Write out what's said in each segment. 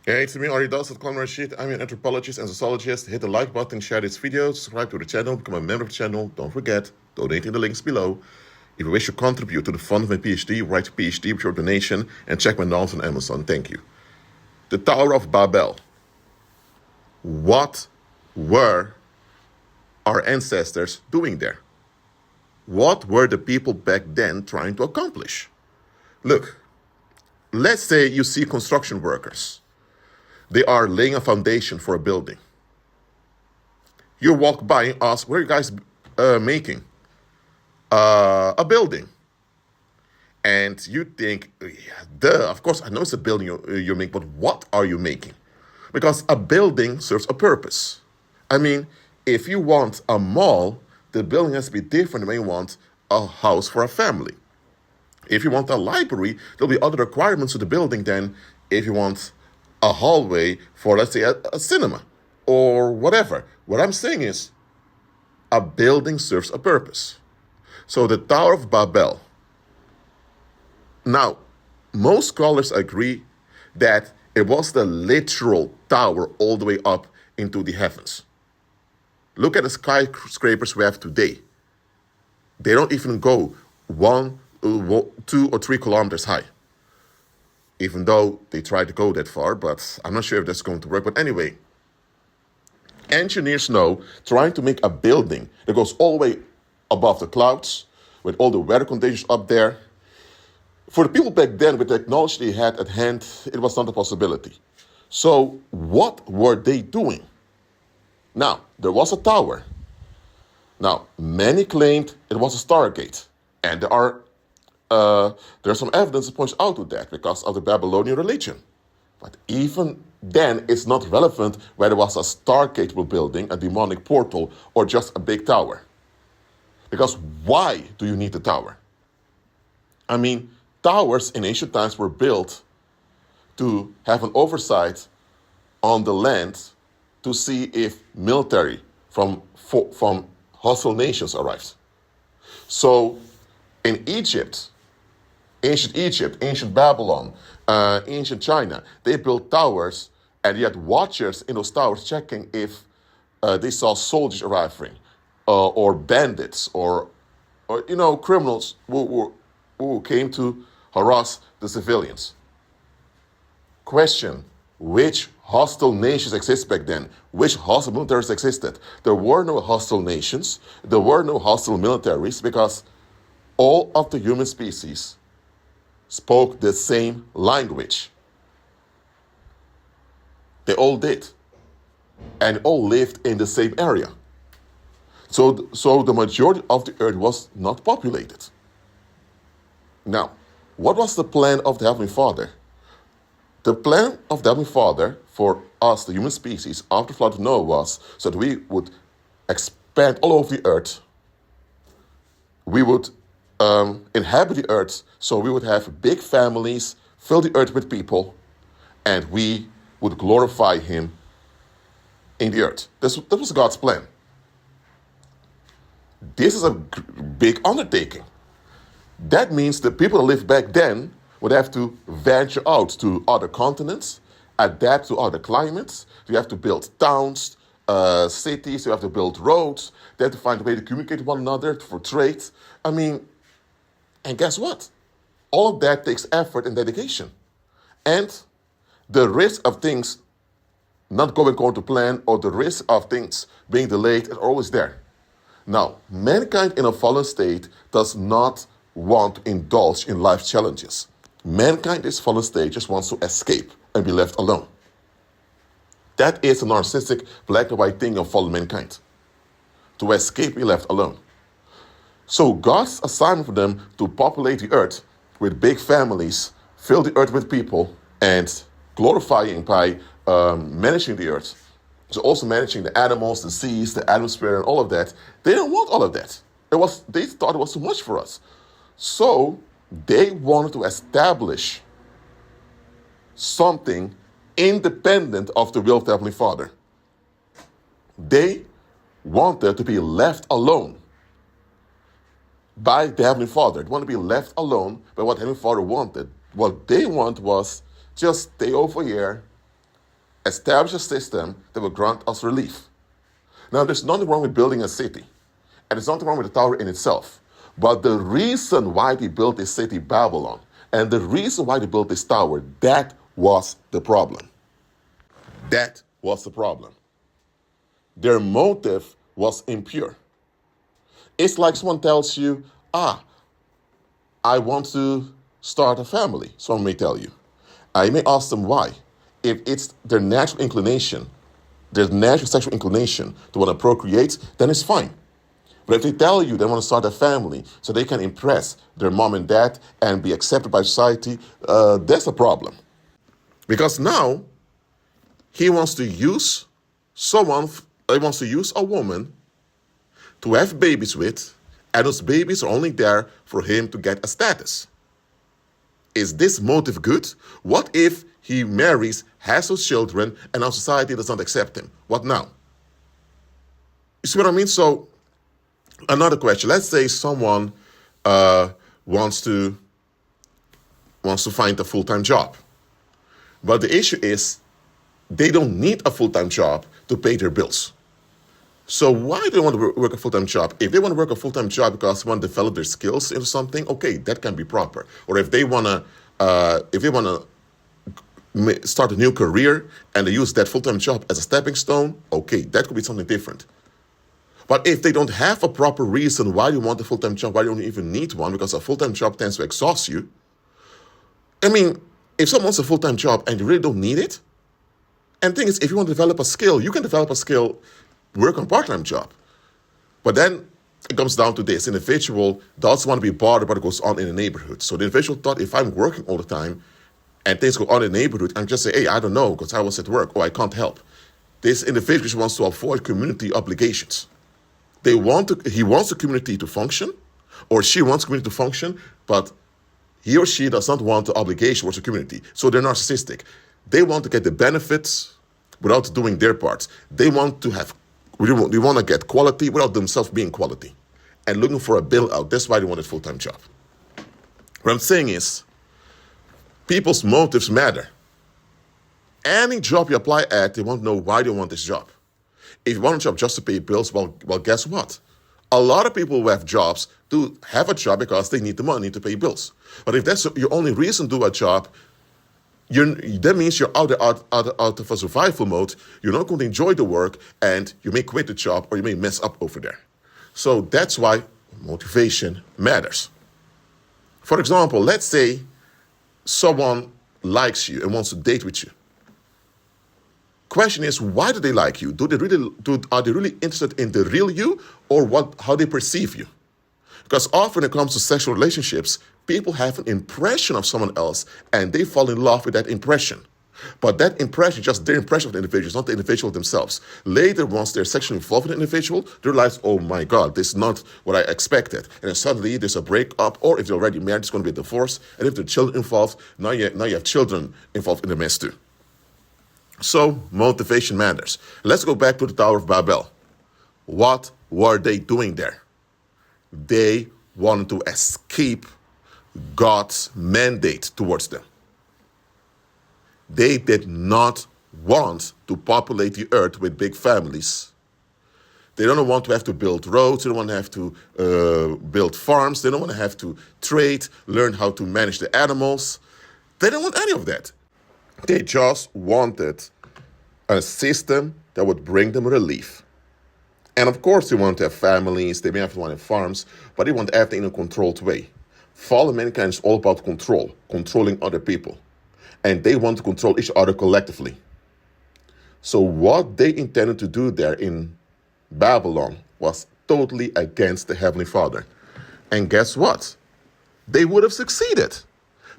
Hey, it's me, Aridas at Rashid. I'm an anthropologist and sociologist. Hit the like button, share this video, subscribe to the channel, become a member of the channel. Don't forget, donate in the links below. If you wish to contribute to the fund of my PhD, write to PhD with your donation and check my notes on Amazon. Thank you. The Tower of Babel. What were our ancestors doing there? What were the people back then trying to accomplish? Look, let's say you see construction workers. They are laying a foundation for a building. You walk by and ask, what are you guys making? A building. And you think, yeah, duh, of course, I know it's a building you're making, but what are you making? Because a building serves a purpose. I mean, if you want a mall, the building has to be different than when you want a house for a family. If you want a library, there'll be other requirements to the building than if you want a hallway for, let's say, a cinema or whatever. What I'm saying is, a building serves a purpose. So the Tower of Babel. Now, most scholars agree that it was the literal tower all the way up into the heavens. Look at the skyscrapers we have today. They don't even go 1, 2, or 3 kilometers high. Even though they try to go that far, but I'm not sure if that's going to work. But anyway, engineers know trying to make a building that goes all the way above the clouds, with all the weather conditions up there. For the people back then, with the technology they had at hand, it was not a possibility. So what were they doing? Now, there was a tower. Now, many claimed it was a stargate. And there's some evidence that points out to that because of the Babylonian religion. But even then, it's not relevant whether it was a stargate building, a demonic portal, or just a big tower. Because why do you need the tower? I mean, towers in ancient times were built to have an oversight on the land to see if military from hostile nations arrived. So in Egypt, ancient Babylon, ancient China, they built towers and you had watchers in those towers checking if they saw soldiers arriving or bandits or criminals who came to harass the civilians. Question, which hostile nations exist back then? Which hostile militaries existed? There were no hostile nations. There were no hostile militaries because all of the human species spoke the same language. They all did. And all lived in the same area. So the majority of the earth was not populated. Now, what was the plan of the Heavenly Father? The plan of the Heavenly Father for us, the human species, after the flood of Noah was so that we would expand all over the earth. We would inhabit the earth, so we would have big families, fill the earth with people, and we would glorify Him in the earth. That was God's plan. This is a big undertaking. That means the people that lived back then would have to venture out to other continents, adapt to other climates. You have to build towns, cities, you have to build roads, they have to find a way to communicate with one another for trade. I mean, and guess what? All of that takes effort and dedication. And the risk of things not going according to plan or the risk of things being delayed is always there. Now, mankind in a fallen state does not want to indulge in life challenges. Mankind in this fallen state just wants to escape and be left alone. That is a narcissistic black and white thing of fallen mankind. To escape, be left alone. So God's assignment for them to populate the earth with big families, fill the earth with people, and glorifying by managing the earth. So also managing the animals, the seas, the atmosphere, and all of that. They don't want all of that. They thought it was too much for us. So they wanted to establish something independent of the will of the Heavenly Father. They wanted to be left alone by the Heavenly Father. They wanted to be left alone by what the Heavenly Father wanted. What they want was just stay over here, establish a system that will grant us relief. Now, there's nothing wrong with building a city, and there's nothing wrong with the tower in itself. But the reason why they built this city, Babylon, and the reason why they built this tower, that was the problem. That was the problem. Their motive was impure. It's like someone tells you, I want to start a family, someone may tell you. You may ask them why. If it's their natural inclination, their natural sexual inclination to want to procreate, then it's fine. But if they tell you they want to start a family so they can impress their mom and dad and be accepted by society, that's a problem. Because now he wants to use a woman to have babies with, and those babies are only there for him to get a status. Is this motive good? What if he marries, has those children, and our society does not accept him? What now? You see what I mean? So, another question. Let's say someone wants to find a full-time job. But the issue is they don't need a full-time job to pay their bills. So why do they want to work a full-time job? If they want to work a full-time job because they want to develop their skills into something, okay, that can be proper. Or if they want to start a new career and they use that full-time job as a stepping stone, okay, that could be something different. But if they don't have a proper reason why you want a full-time job, why you don't even need one, because a full-time job tends to exhaust you. I mean, if someone wants a full-time job and you really don't need it, and the thing is, if you want to develop a skill, you can develop a skill, work on a part-time job. But then it comes down to this. Individual doesn't want to be bothered by what goes on in the neighborhood. So the individual thought, if I'm working all the time and things go on in the neighborhood, I'm just say, hey, I don't know, because I was at work, or I can't help. This individual just wants to avoid community obligations. He wants the community to function, or she wants the community to function, but he or she does not want the obligation towards the community. So they're narcissistic. They want to get the benefits without doing their parts. They want to get quality without themselves being quality and looking for a bailout. That's why they want a full-time job. What I'm saying is, people's motives matter. Any job you apply at, they want to know why they want this job. If you want a job just to pay bills, well, guess what? A lot of people who have jobs do have a job because they need the money to pay bills. But if that's your only reason to do a job, that means you're out of a survival mode. You're not going to enjoy the work, and you may quit the job or you may mess up over there. So that's why motivation matters. For example, let's say someone likes you and wants to date with you. Question is, why do they like you? Are they really interested in the real you, or how they perceive you? Because often when it comes to sexual relationships, people have an impression of someone else and they fall in love with that impression. But that impression is just their impression of the individual, it's not the individual themselves. Later, once they're sexually involved with the individual, they realize, oh my God, this is not what I expected. And then suddenly there's a breakup, or if they're already married, it's going to be a divorce. And if there are children involved, now you have children involved in the mess too. So motivation matters. Let's go back to the Tower of Babel. What were they doing there? They wanted to escape God's mandate towards them. They did not want to populate the earth with big families. They don't want to have to build roads. They don't want to have to build farms. They don't want to have to trade, learn how to manage the animals. They don't want any of that. They just wanted a system that would bring them relief. And of course, they want to have families, they may have to want to have farms, but they want everything in a controlled way. Fallen mankind is all about control, controlling other people. And they want to control each other collectively. So what they intended to do there in Babylon was totally against the Heavenly Father. And guess what? They would have succeeded.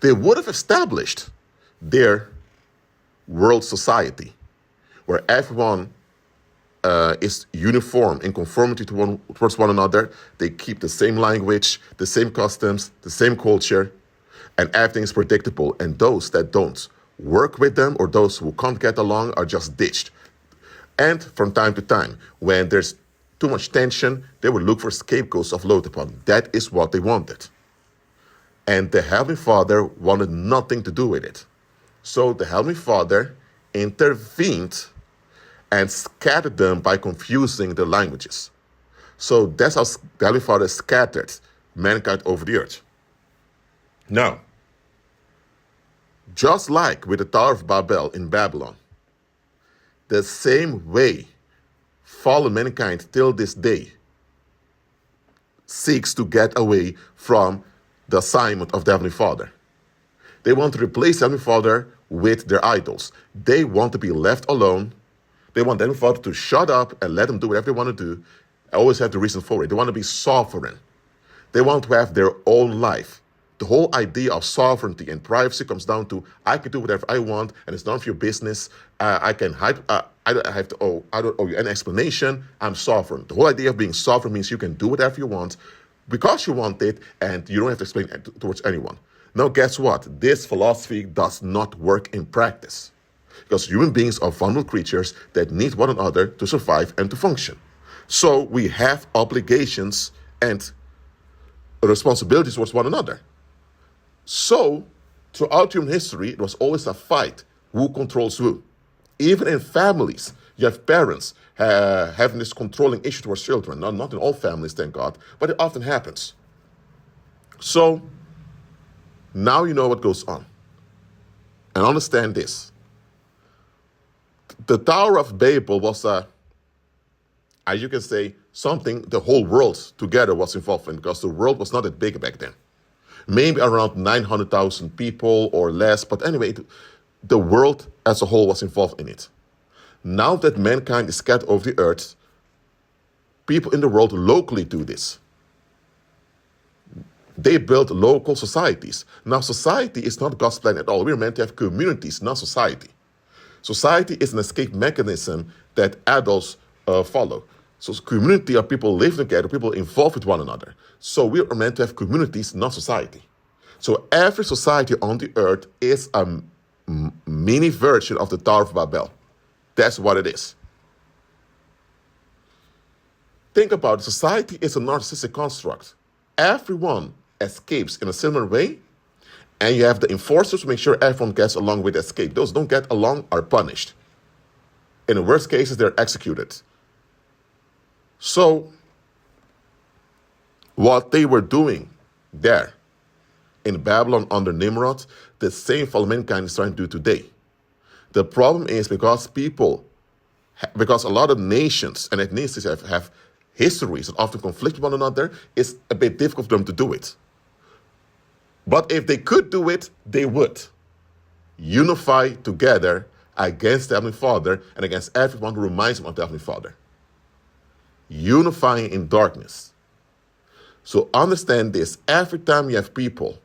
They would have established their world society, where everyone is uniform in conformity towards one another. They keep the same language, the same customs, the same culture, and everything is predictable. And those that don't work with them, or those who can't get along, are just ditched. And from time to time, when there's too much tension, they would look for scapegoats to offload upon. That is what they wanted. And the Heavenly Father wanted nothing to do with it. So the Heavenly Father intervened and scattered them by confusing the languages. So that's how the Heavenly Father scattered mankind over the earth. Now, just like with the Tower of Babel in Babylon, the same way fallen mankind till this day seeks to get away from the assignment of the Heavenly Father. They want to replace the Heavenly Father with their idols. They want to be left alone. They want the Heavenly Father to shut up and let them do whatever they want to do. I always have the reason for it. They want to be sovereign. They want to have their own life. The whole idea of sovereignty and privacy comes down to I can do whatever I want, and it's none of your business. I can hide. I don't owe you any explanation. I'm sovereign. The whole idea of being sovereign means you can do whatever you want because you want it, and you don't have to explain it towards anyone. Now, guess what? This philosophy does not work in practice because human beings are vulnerable creatures that need one another to survive and to function. So we have obligations and responsibilities towards one another. So, throughout human history, it was always a fight. Who controls who? Even in families, you have parents having this controlling issue towards children. Not in all families, thank God, but it often happens. So, now you know what goes on. And understand this. The Tower of Babel was as you can say, something the whole world together was involved in because the world was not that big back then. Maybe around 900,000 people or less. But anyway, the world as a whole was involved in it. Now that mankind is scattered over the earth, people in the world locally do this. They build local societies. Now, society is not God's plan at all. We're meant to have communities, not society. Society is an escape mechanism that adults follow. So community are people living together, people involved with one another. So we are meant to have communities, not society. So every society on the earth is a mini version of the Tower of Babel. That's what it is. Think about it. Society is a narcissistic construct. Everyone escapes in a similar way, and you have the enforcers to make sure everyone gets along with escape. Those who don't get along are punished. In the worst cases, they're executed. So, what they were doing there in Babylon under Nimrod, the same for mankind is trying to do today. The problem is because a lot of nations and ethnicities have histories that often conflict with one another, it's a bit difficult for them to do it. But if they could do it, they would unify together against the Heavenly Father and against everyone who reminds them of the Heavenly Father. Unifying in darkness. So understand this. Every time you have people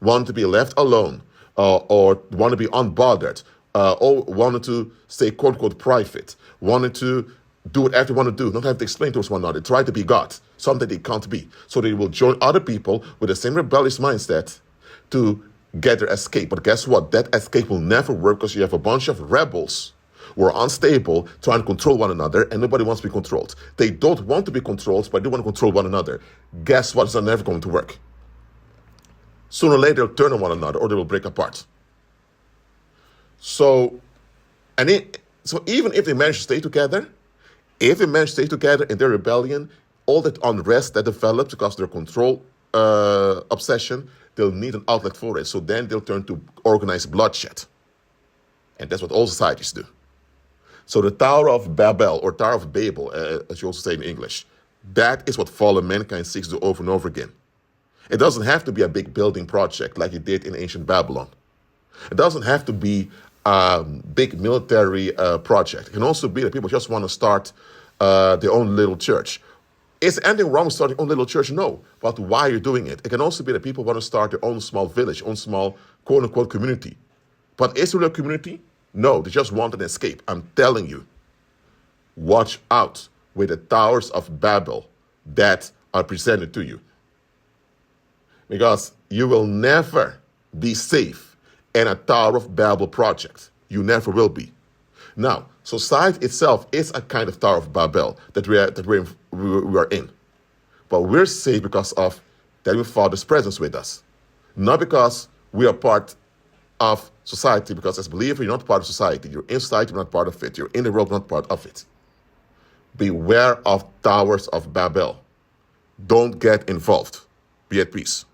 want to be left alone or want to be unbothered or wanted to stay quote-unquote private, wanted to do whatever they want to do, not have to explain to us one another, try to be God, something they can't be. So they will join other people with the same rebellious mindset to get their escape. But guess what? That escape will never work because you have a bunch of rebels who are unstable, trying to control one another, and nobody wants to be controlled. They don't want to be controlled, but they want to control one another. Guess what? It's never going to work. Sooner or later, they'll turn on one another, or they will break apart. So even if they manage to stay together, in their rebellion, all that unrest that develops because of their control obsession, they'll need an outlet for it. So then they'll turn to organized bloodshed. And that's what all societies do. So the Tower of Babel, or Tower of Babel, as you also say in English, that is what fallen mankind seeks to do over and over again. It doesn't have to be a big building project like it did in ancient Babylon. It doesn't have to be a big military project. It can also be that people just want to start their own little church. Is anything wrong with starting your own little church? No. But why you're doing it? It can also be that people want to start their own small village, own small quote-unquote community. But is it a community? No, they just want an escape. I'm telling you, watch out with the towers of Babel that are presented to you. Because you will never be safe in a Tower of Babel project. You never will be. Now, society itself is a kind of Tower of Babel that we are in. But we're safe because of the Heavenly Father's presence with us. Not because we are part of society, because as a believer, you're not part of society. You're in society, but not part of it. You're in the world, not part of it. Beware of towers of Babel. Don't get involved. Be at peace.